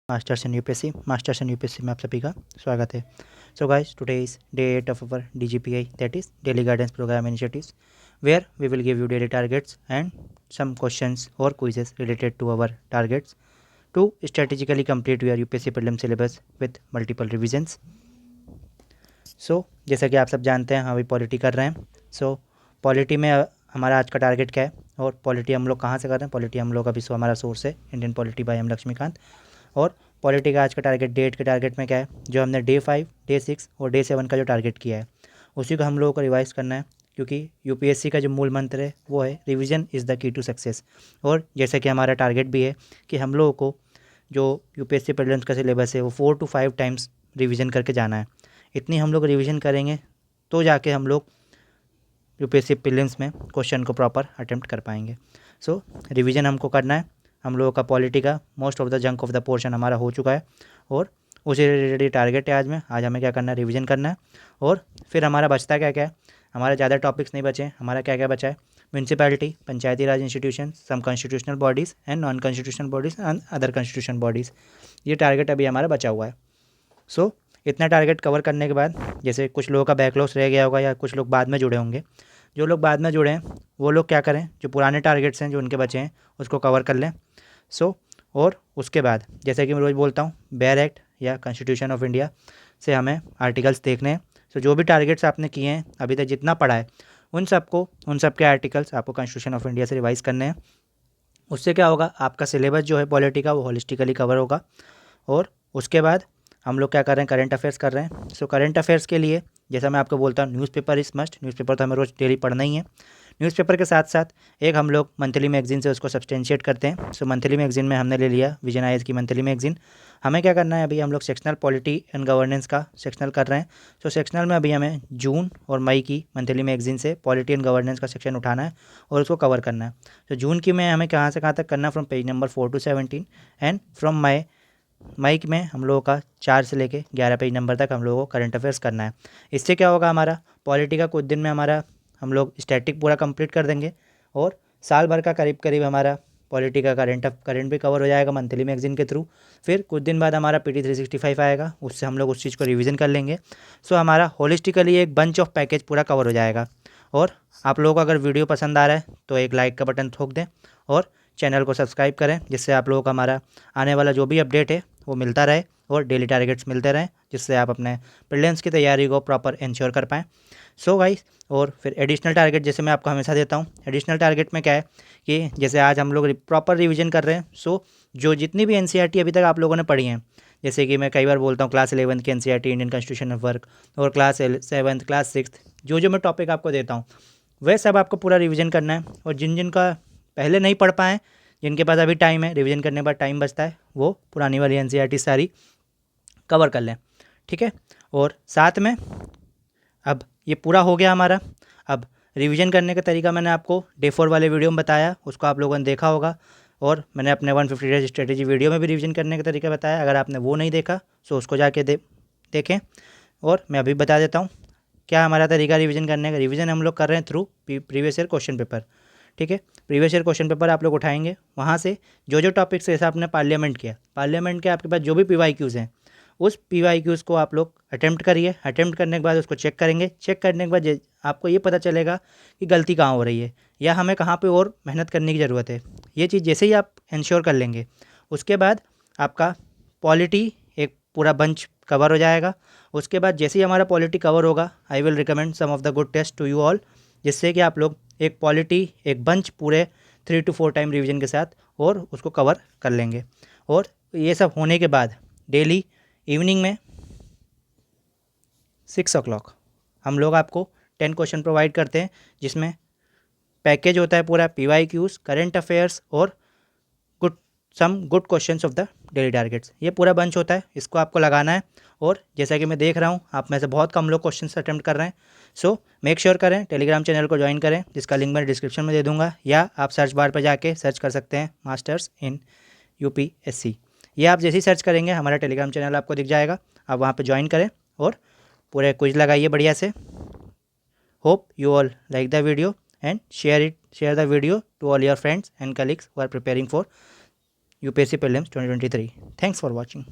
Masters in UPSC में आप सभी का स्वागत है। So guys, today is day 8 of our DGPI, that is Daily Guidance Program Initiatives, where we will give you daily targets and some questions or quizzes related to our targets to strategically complete your UPSC prelim syllabus with multiple revisions. जैसा कि आप सब जानते हैं, हम अभी polity कर रहे हैं। पॉलिटी में हमारा आज का टारगेट क्या है और पॉलिटी हम लोग कहाँ से कर रहे हैं। पॉलिटी हम लोग अभी हमारा सोर्स है Indian polity by M Laxmikanth. और पॉलिटी का आज का टारगेट डेट के टारगेट में क्या है, जो हमने डे 5, डे 6 और डे 7 का जो टारगेट किया है उसी को हम लोगों को रिवाइज करना है, क्योंकि यूपीएससी का जो मूल मंत्र है वो है revision is the key to success. और जैसे कि हमारा टारगेट भी है कि हम लोगों को जो यूपीएससी प्रीलिम्स का सिलेबस है वो 4 to 5 टाइम्स रिवीजन करके जाना है। इतनी हम लोग रिवीजन करेंगे तो जाके हम लोग यूपीएससी प्रीलिम्स में क्वेश्चन को प्रॉपर अटेम्प्ट कर पाएंगे। रिवीजन हमको करना है। हम लोगों का पॉलिटी का most of the junk of the portion हमारा हो चुका है और उसी रिलेटेड टारगेट है आज हमें क्या करना है, रिवीजन करना है। और फिर हमारा बचता क्या क्या है, हमारे ज़्यादा टॉपिक्स नहीं बचे। हमारा क्या क्या बचा है, municipality, Panchayati Raj institution, some constitutional bodies and non constitutional bodies and other constitutional bodies. ये टारगेट अभी हमारा बचा हुआ है। इतना टारगेट कवर करने के बाद, जैसे कुछ लोगों का बैकलॉग्स रह गया होगा या कुछ लोग बाद में जुड़े होंगे, जो लोग बाद में जुड़े हैं वो लोग क्या करें, जो पुराने टारगेट्स हैं जो उनके बचे हैं उसको कवर कर लें। और उसके बाद जैसे कि मैं रोज़ बोलता हूँ, बेयर एक्ट या कॉन्स्टिट्यूशन ऑफ इंडिया से हमें आर्टिकल्स देखने हैं। जो भी टारगेट्स आपने किए हैं अभी तक जितना पढ़ा है उन सब के आर्टिकल्स आपको कॉन्स्टिट्यूशन ऑफ इंडिया से रिवाइज़ करने हैं। उससे क्या होगा, आपका सिलेबस जो है पॉलिटी का वो होलिस्टिकली कवर होगा। और उसके बाद हम लोग क्या कर रहे हैं, करंट अफेयर्स कर रहे हैं। करंट अफेयर्स के लिए जैसा मैं आपको बोलता हूँ, न्यूज़पेपर इज़ मस्ट। न्यूज़पेपर तो हमें रोज़ डेली पढ़ना ही है। न्यूज़पेपर के साथ साथ एक हम लोग मंथली मैगजीन से उसको सब्सटेंशिएट करते हैं। मंथली मैगजीन में हमने ले लिया विजन आईएएस की मंथली मैगजीन। हमें क्या करना है, अभी हम लोग सेक्शनल पॉलिटी एंड गवर्नेंस का सेक्शनल कर रहे हैं। सेक्शनल में अभी हमें जून और मई की मंथली मैगजीन से पॉलिटी एंड गवर्नेंस का सेक्शन उठाना है और उसको कवर करना है। जून की में हमें कहाँ से कहाँ तक करना है, from page number 4 to 17 and from मई में हम लोगों का 4 से लेके 11 पेज नंबर तक हम लोगों को करंट अफेयर्स करना है। इससे क्या होगा, हमारा पॉलिटी का कुछ दिन में हमारा हम लोग स्टैटिक पूरा कंप्लीट कर देंगे और साल भर का करीब करीब हमारा पॉलिटी का करंट भी कवर हो जाएगा मंथली मैगजीन के थ्रू। फिर कुछ दिन बाद हमारा PT 365 आएगा, उससे हम लोग उस चीज़ को रिवीजन कर लेंगे। हमारा होलिस्टिकली एक बंच ऑफ पैकेज पूरा कवर हो जाएगा। और आप लोगों को अगर वीडियो पसंद आ रहा है तो एक लाइक का बटन ठोक दें और चैनल को सब्सक्राइब करें, जिससे आप लोगों को हमारा आने वाला जो भी अपडेट है वो मिलता रहे और डेली टारगेट्स मिलते रहें, जिससे आप अपने प्रीलिम्स की तैयारी को प्रॉपर इंश्योर कर पाएँ। गाइस, और फिर एडिशनल टारगेट जैसे मैं आपको हमेशा देता हूँ, एडिशनल टारगेट में क्या है कि जैसे आज हम लोग प्रॉपर रिवीजन कर रहे हैं। जो जितनी भी NCERT अभी तक आप लोगों ने पढ़ी हैं, जैसे कि मैं कई बार बोलता हूँ क्लास 11 की NCERT Indian constitution of work और क्लास 7th क्लास 6th, जो मैं टॉपिक आपको देता हूँ वह सब आपको पूरा रिवीजन करना है। और जिनका पहले नहीं पढ़ पाएँ, जिनके पास अभी टाइम है, रिवीजन करने के बाद टाइम बचता है, वो पुरानी वाली NCERT सारी कवर कर लें, ठीक है। और साथ में अब ये पूरा हो गया हमारा। अब रिवीजन करने का तरीका मैंने आपको डे 4 वाले वीडियो में बताया, उसको आप लोगों ने देखा होगा। और मैंने अपने 150 डेज स्ट्रेटेजी वीडियो में भी रिवीजन करने का तरीका बताया। अगर आपने वो नहीं देखा तो उसको जाके देखें। और मैं अभी बता देता हूँ क्या हमारा तरीका रिवीजन करने का। रिवीजन हम लोग कर रहे हैं through previous year question paper, ठीक है। प्रीवियस ईयर क्वेश्चन पेपर आप लोग उठाएंगे, वहाँ से जो टॉपिक्स जैसे आपने पार्लियामेंट किया, पार्लियामेंट के आपके पास जो भी PYQs हैं उस PYQs को आप लोग अटेम्प्ट करिए। अटेम्प्ट करने के बाद उसको चेक करेंगे। चेक करने के बाद आपको ये पता चलेगा कि गलती कहाँ हो रही है या हमें कहाँ पे और मेहनत करने की ज़रूरत है। ये चीज़ जैसे ही आप इंश्योर कर लेंगे, उसके बाद आपका पॉलिटी एक पूरा बंच कवर हो जाएगा। उसके बाद जैसे ही हमारा पॉलिटी कवर होगा, I will recommend some of the good test to you all, जिससे कि आप लोग एक पॉलिटी एक बंच पूरे 3 to 4 टाइम रिवीजन के साथ और उसको कवर कर लेंगे। और ये सब होने के बाद डेली इवनिंग में 6 o'clock हम लोग आपको 10 क्वेश्चन प्रोवाइड करते हैं, जिसमें पैकेज होता है पूरा PYQs, करंट अफेयर्स और some good questions of the daily targets. ये पूरा बंच होता है, इसको आपको लगाना है। और जैसा कि मैं देख रहा हूँ आप में से बहुत कम लोग क्वेश्चंस अटेम्प्ट कर रहे हैं। मेक श्योर करें टेलीग्राम चैनल को ज्वाइन करें, जिसका लिंक मैं डिस्क्रिप्शन में दे दूँगा, या आप सर्च बार पर जाके सर्च कर सकते हैं मास्टर्स इन UPSC। ये आप जैसे ही सर्च करेंगे हमारा टेलीग्राम चैनल आपको दिख जाएगा, आप वहाँ पर ज्वाइन करें और पूरे क्विज लगाइए बढ़िया से। Hope you all like the video and share the video to all your friends and colleagues who are preparing for UPSC prelims 2023। Thanks for watching.